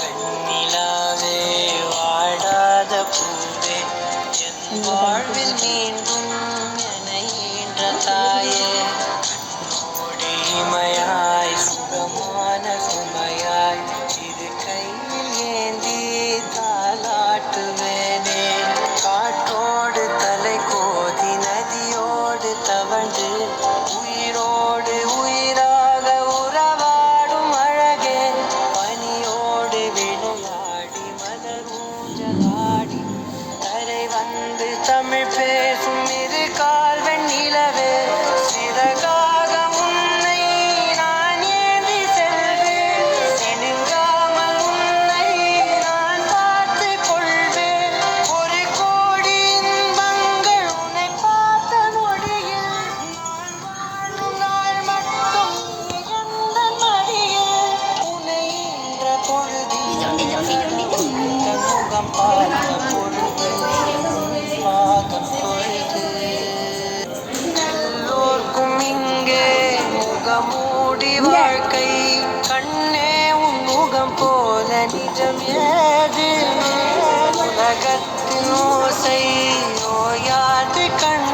வெண்ணிலாவே வாடாத பூவே என் வாழ்வில் மீண்டும் என ஈன்ற தாயே இமையாய் சுகமான சுமையாய் இரு கையில் ஏந்தி தாலாட்டுவேனே காற்றோடு தலை கோதி நதியோடு தவழ்ந்து உயிரோடு உயிராக உறவாடும் அழகே பனியோடு விளையாடி மலர் ஊஞ்சலாடி தரை வந்து தமிழ் பேசும் இரு கால் வெண்ணிலவே சிறகாக உன்னை நான் ஏந்தி செல்வேன் சினுங்காமல் உன்னை நான் பார்த்து கொள்வேன் ஒரு கோடி இன்பங்கள் உன்னை பார்த்த நொடியில் நான் வாழும் நாள் மட்டும் நீ எந்தன் மடியில் உன்னை ஈன்ற பொழுதில் உன் முகம் பார்த்த பொழுது பாதம் பொழுது எல்லோர்க்கும் இங்கே முகமூடி வாழ்க்கை கண்ணே உன் முகம் போல நிஜம் ஏது உலகத்தின் ஓசை ஓயாது கண்